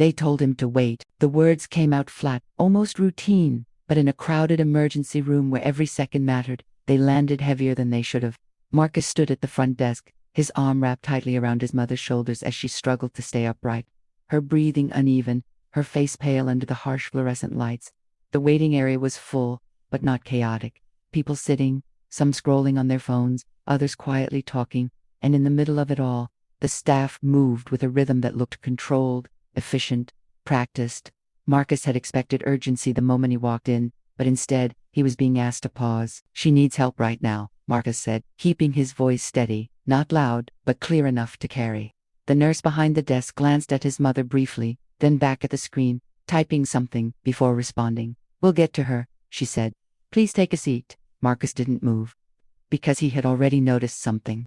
They told him to wait. The words came out flat, almost routine, but in a crowded emergency room where every second mattered, they landed heavier than they should have. Marcus stood at the front desk, his arm wrapped tightly around his mother's shoulders as she struggled to stay upright. Her breathing uneven, her face pale under the harsh fluorescent lights. The waiting area was full, but not chaotic. People sitting, some scrolling on their phones, others quietly talking, and in the middle of it all, the staff moved with a rhythm that looked controlled, efficient, practiced. Marcus had expected urgency the moment he walked in, but instead, he was being asked to pause. "She needs help right now," Marcus said, keeping his voice steady, not loud, but clear enough to carry. The nurse behind the desk glanced at his mother briefly, then back at the screen, typing something, before responding. "We'll get to her," she said. "Please take a seat." Marcus didn't move, because he had already noticed something.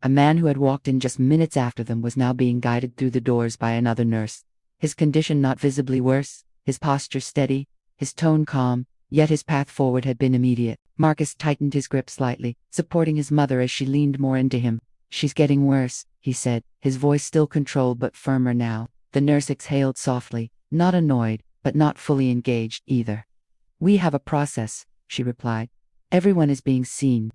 A man who had walked in just minutes after them was now being guided through the doors by another nurse. His condition not visibly worse, his posture steady, his tone calm, yet his path forward had been immediate. Marcus tightened his grip slightly, supporting his mother as she leaned more into him. "She's getting worse," he said, his voice still controlled but firmer now. The nurse exhaled softly, not annoyed, but not fully engaged either. "We have a process," she replied. "Everyone is being seen."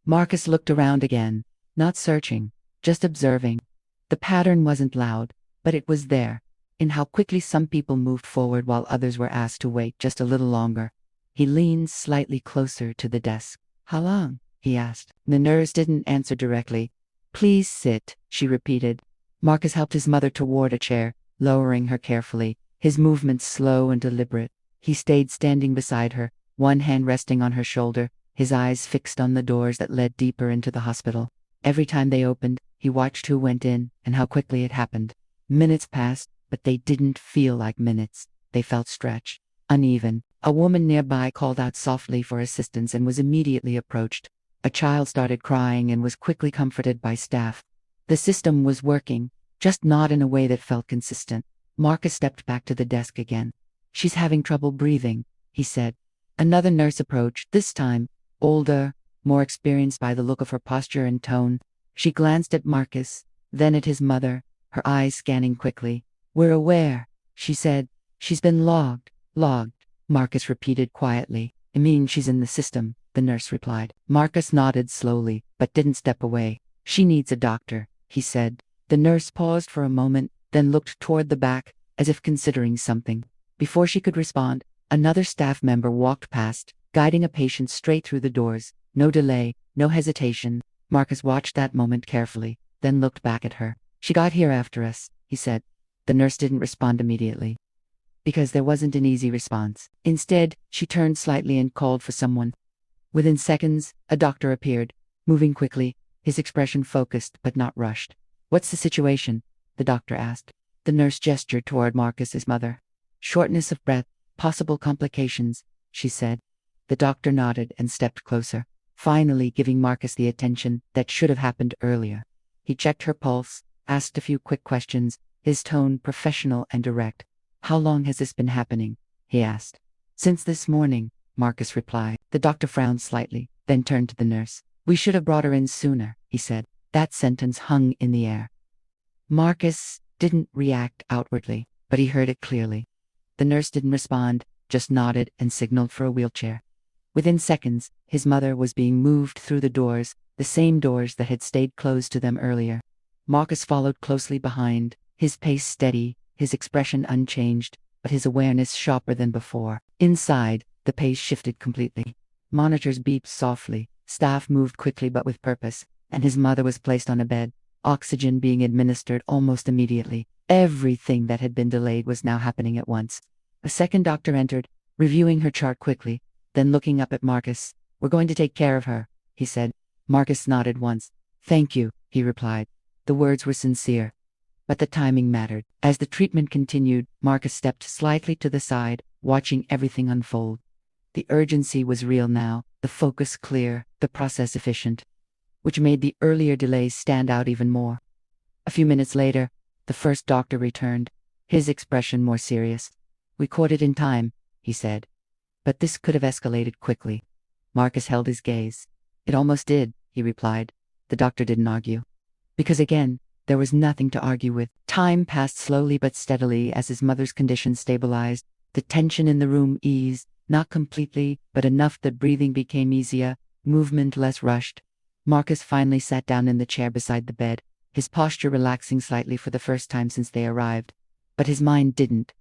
Marcus looked around again, not searching, just observing. The pattern wasn't loud, but it was there, in how quickly some people moved forward while others were asked to wait just a little longer. He leaned slightly closer to the desk. "How long?" he asked. The nurse didn't answer directly. "Please sit," she repeated. Marcus helped his mother toward a chair, lowering her carefully, his movements slow and deliberate. He stayed standing beside her, one hand resting on her shoulder, his eyes fixed on the doors that led deeper into the hospital. Every time they opened, he watched who went in and how quickly it happened. Minutes passed, but they didn't feel like minutes. They felt stretched, uneven. A woman nearby called out softly for assistance and was immediately approached. A child started crying and was quickly comforted by staff. The system was working, just not in a way that felt consistent. Marcus stepped back to the desk again. "She's having trouble breathing," he said. Another nurse approached, this time, older, more experienced by the look of her posture and tone. She glanced at Marcus, then at his mother, her eyes scanning quickly. "We're aware," she said. "She's been logged." "Logged," Marcus repeated quietly. "I mean she's in the system," the nurse replied. Marcus nodded slowly, but didn't step away. "She needs a doctor," he said. The nurse paused for a moment, then looked toward the back, as if considering something. Before she could respond, another staff member walked past, guiding a patient straight through the doors. No delay, no hesitation. Marcus watched that moment carefully, then looked back at her. "She got here after us," he said. The nurse didn't respond immediately, because there wasn't an easy response. Instead, she turned slightly and called for someone. Within seconds, a doctor appeared, moving quickly, his expression focused but not rushed. "What's the situation?" the doctor asked. The nurse gestured toward Marcus's mother. "Shortness of breath, possible complications," she said. The doctor nodded and stepped closer, finally giving Marcus the attention that should have happened earlier. He checked her pulse, asked a few quick questions, his tone professional and direct. "How long has this been happening?" he asked. "Since this morning," Marcus replied. The doctor frowned slightly, then turned to the nurse. "We should have brought her in sooner," he said. That sentence hung in the air. Marcus didn't react outwardly, but he heard it clearly. The nurse didn't respond, just nodded and signaled for a wheelchair. Within seconds, his mother was being moved through the doors, the same doors that had stayed closed to them earlier. Marcus followed closely behind, his pace steady, his expression unchanged, but his awareness sharper than before. Inside, the pace shifted completely. Monitors beeped softly, staff moved quickly but with purpose, and his mother was placed on a bed, oxygen being administered almost immediately. Everything that had been delayed was now happening at once. A second doctor entered, reviewing her chart quickly, then looking up at Marcus. "We're going to take care of her," he said. Marcus nodded once. "Thank you," he replied. The words were sincere, but the timing mattered. As the treatment continued, Marcus stepped slightly to the side, watching everything unfold. The urgency was real now, the focus clear, the process efficient, which made the earlier delays stand out even more. A few minutes later, the first doctor returned, his expression more serious. "We caught it in time," he said. "But this could have escalated quickly." Marcus held his gaze. "It almost did," he replied. The doctor didn't argue. "Because again, There was nothing to argue with. Time passed slowly but steadily as his mother's condition stabilized. The tension in the room eased, not completely, but enough that breathing became easier, movement less rushed. Marcus finally sat down in the chair beside the bed, his posture relaxing slightly for the first time since they arrived. But his mind didn't,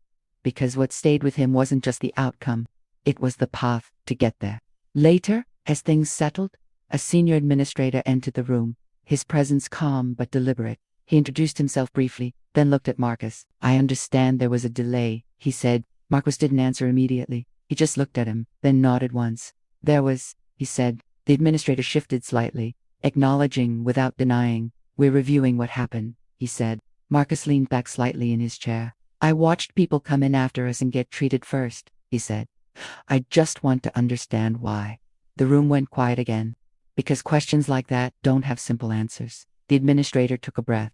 because what stayed with him wasn't just the outcome, it was the path to get there. Later, as things settled, a senior administrator entered the room, his presence calm but deliberate. He introduced himself briefly, then looked at Marcus. "I understand there was a delay," he said. Marcus didn't answer immediately. He just looked at him, then nodded once. "There was," he said. The administrator shifted slightly, acknowledging without denying. "We're reviewing what happened," he said. Marcus leaned back slightly in his chair. "I watched people come in after us and get treated first," he said. "I just want to understand why." The room went quiet again, because questions like that don't have simple answers. The administrator took a breath.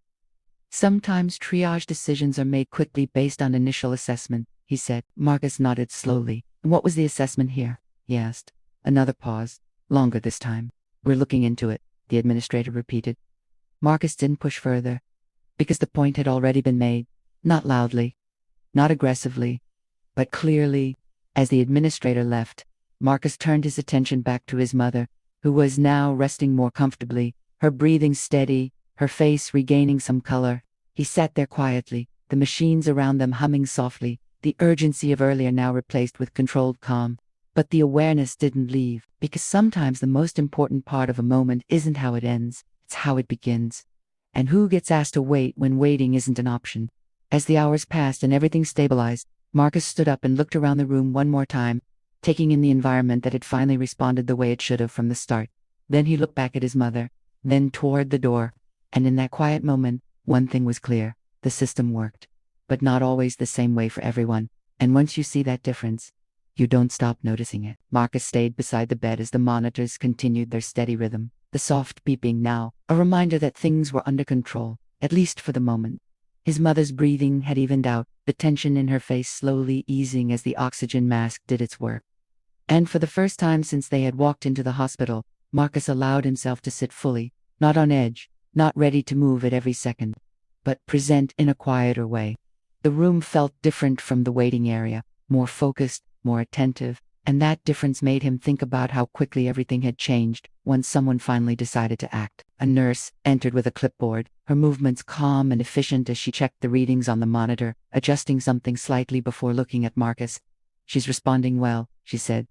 "Sometimes triage decisions are made quickly based on initial assessment," he said. Marcus nodded slowly. "And what was the assessment here?" he asked. Another pause, longer this time. "We're looking into it," the administrator repeated. Marcus didn't push further, because the point had already been made. Not loudly, not aggressively, but clearly. As the administrator left, Marcus turned his attention back to his mother, who was now resting more comfortably, her breathing steady, her face regaining some color. He sat there quietly, the machines around them humming softly, the urgency of earlier now replaced with controlled calm. But the awareness didn't leave, because sometimes the most important part of a moment isn't how it ends, it's how it begins. And who gets asked to wait when waiting isn't an option? As the hours passed and everything stabilized, Marcus stood up and looked around the room one more time, taking in the environment that had finally responded the way it should have from the start. Then he looked back at his mother, then toward the door, and in that quiet moment, one thing was clear: the system worked. But not always the same way for everyone, and once you see that difference, you don't stop noticing it. Marcus stayed beside the bed as the monitors continued their steady rhythm, the soft beeping now, a reminder that things were under control, at least for the moment. His mother's breathing had evened out, the tension in her face slowly easing as the oxygen mask did its work. And for the first time since they had walked into the hospital, Marcus allowed himself to sit fully, not on edge, not ready to move at every second, but present in a quieter way. The room felt different from the waiting area, more focused, more attentive, and that difference made him think about how quickly everything had changed once someone finally decided to act. A nurse entered with a clipboard, her movements calm and efficient as she checked the readings on the monitor, adjusting something slightly before looking at Marcus. "She's responding well," she said.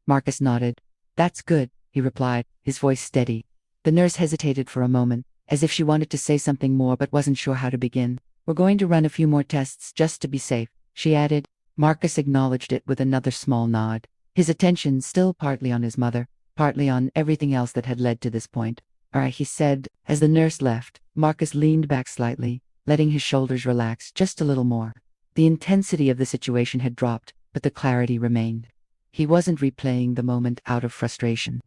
Marcus nodded. "That's good," he replied, his voice steady. The nurse hesitated for a moment, as if she wanted to say something more but wasn't sure how to begin. "We're going to run a few more tests just to be safe," she added. Marcus acknowledged it with another small nod, his attention still partly on his mother, partly on everything else that had led to this point. "All right," he said. As the nurse left, Marcus leaned back slightly, letting his shoulders relax just a little more. The intensity of the situation had dropped, but the clarity remained. He wasn't replaying the moment out of frustration.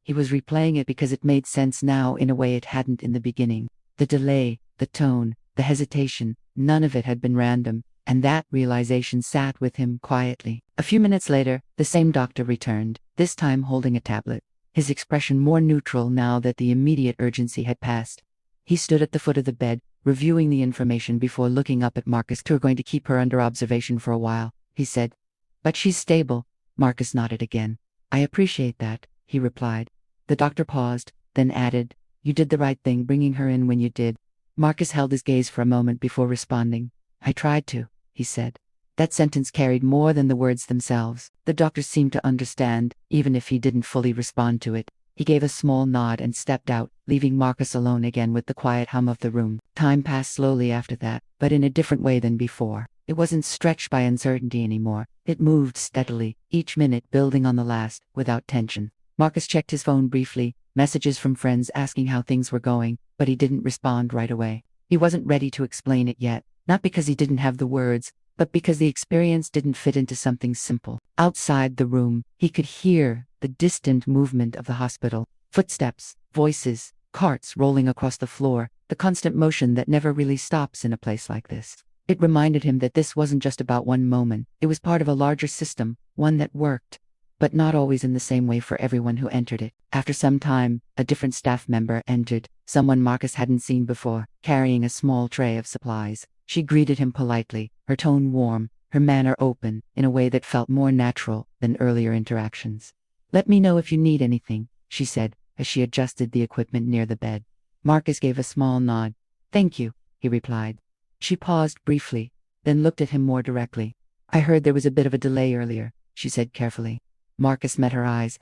He was replaying it because it made sense now in a way it hadn't in the beginning. The delay, the tone, the hesitation, none of it had been random, and that realization sat with him quietly. A few minutes later, the same doctor returned, this time holding a tablet, his expression more neutral now that the immediate urgency had passed. He stood at the foot of the bed, reviewing the information before looking up at Marcus. "We're going to keep her under observation for a while," he said. "But she's stable." Marcus nodded again. "I appreciate that," he replied. The doctor paused, then added, "You did the right thing bringing her in when you did." Marcus held his gaze for a moment before responding. "I tried to," he said. That sentence carried more than the words themselves. The doctor seemed to understand, even if he didn't fully respond to it. He gave a small nod and stepped out, leaving Marcus alone again with the quiet hum of the room. Time passed slowly after that, but in a different way than before. It wasn't stretched by uncertainty anymore. It moved steadily, each minute building on the last, without tension. Marcus checked his phone briefly, messages from friends asking how things were going, but he didn't respond right away. He wasn't ready to explain it yet, not because he didn't have the words, but because the experience didn't fit into something simple. Outside the room, he could hear the distant movement of the hospital. Footsteps, voices, carts rolling across the floor, the constant motion that never really stops in a place like this. It reminded him that this wasn't just about one moment. It was part of a larger system, one that worked. but not always in the same way for everyone who entered it. After some time, a different staff member entered, someone Marcus hadn't seen before, carrying a small tray of supplies. She greeted him politely, her tone warm, her manner open, in a way that felt more natural than earlier interactions. "Let me know if you need anything," she said, as she adjusted the equipment near the bed. Marcus gave a small nod. "Thank you," he replied. She paused briefly, then looked at him more directly. "I heard there was a bit of a delay earlier," she said carefully. Marcus met her eyes.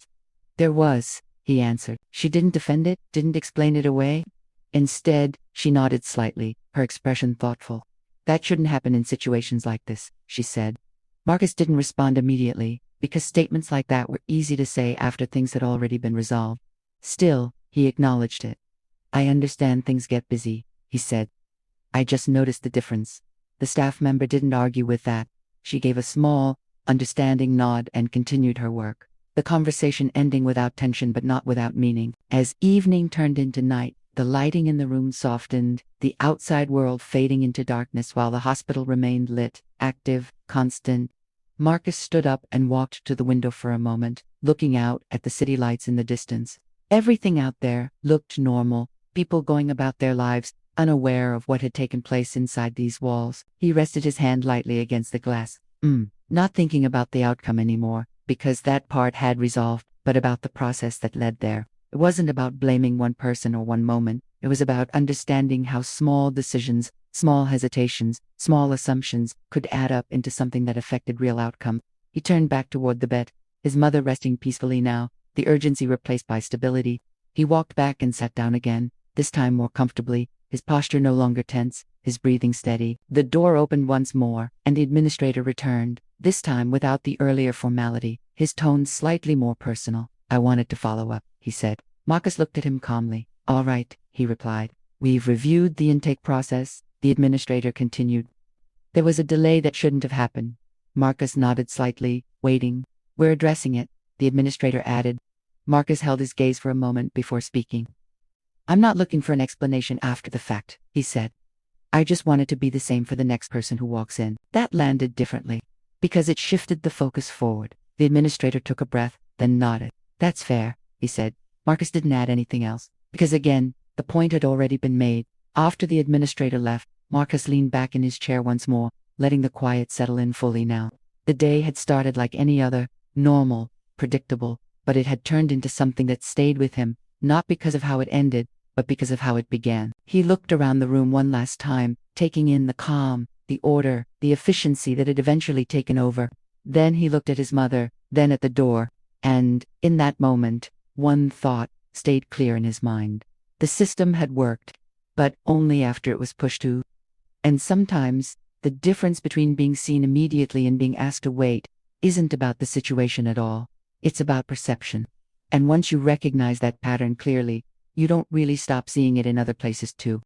"There was," he answered. She didn't defend it, didn't explain it away. Instead, she nodded slightly, her expression thoughtful. "That shouldn't happen in situations like this," she said. Marcus didn't respond immediately, because statements like that were easy to say after things had already been resolved. Still, he acknowledged it. "I understand things get busy," he said. "I just noticed the difference." The staff member didn't argue with that. She gave a small, understanding nod and continued her work. The conversation ending without tension but not without meaning. As evening turned into night, the lighting in the room softened, the outside world fading into darkness while the hospital remained lit, active, constant. Marcus stood up and walked to the window for a moment, looking out at the city lights in the distance. Everything out there looked normal, people going about their lives, unaware of what had taken place inside these walls. He rested his hand lightly against the glass. Not thinking about the outcome anymore, because that part had resolved, but about the process that led there. It wasn't about blaming one person or one moment. It was about understanding how small decisions, small hesitations, small assumptions could add up into something that affected real outcome. He turned back toward the bed, his mother resting peacefully now, the urgency replaced by stability. He walked back and sat down again, this time more comfortably, his posture no longer tense, his breathing steady. The door opened once more, and the administrator returned, this time without the earlier formality, his tone slightly more personal. "I wanted to follow up," he said. Marcus looked at him calmly. "All right," he replied. "We've reviewed the intake process," the administrator continued. "There was a delay that shouldn't have happened." Marcus nodded slightly, waiting. "We're addressing it," the administrator added. Marcus held his gaze for a moment before speaking. "I'm not looking for an explanation after the fact," he said. "I just want it to be the same for the next person who walks in." That landed differently, because it shifted the focus forward. The administrator took a breath, then nodded. "That's fair," he said. Marcus didn't add anything else, because again, the point had already been made. After the administrator left, Marcus leaned back in his chair once more, letting the quiet settle in fully now. The day had started like any other, normal, predictable, but it had turned into something that stayed with him, not because of how it ended, but because of how it began. He looked around the room one last time, taking in the calm, the order, the efficiency that had eventually taken over. Then he looked at his mother, then at the door, and, in that moment, one thought stayed clear in his mind. The system had worked, but only after it was pushed to. And sometimes, the difference between being seen immediately and being asked to wait isn't about the situation at all. It's about perception. And once you recognize that pattern clearly, you don't really stop seeing it in other places too.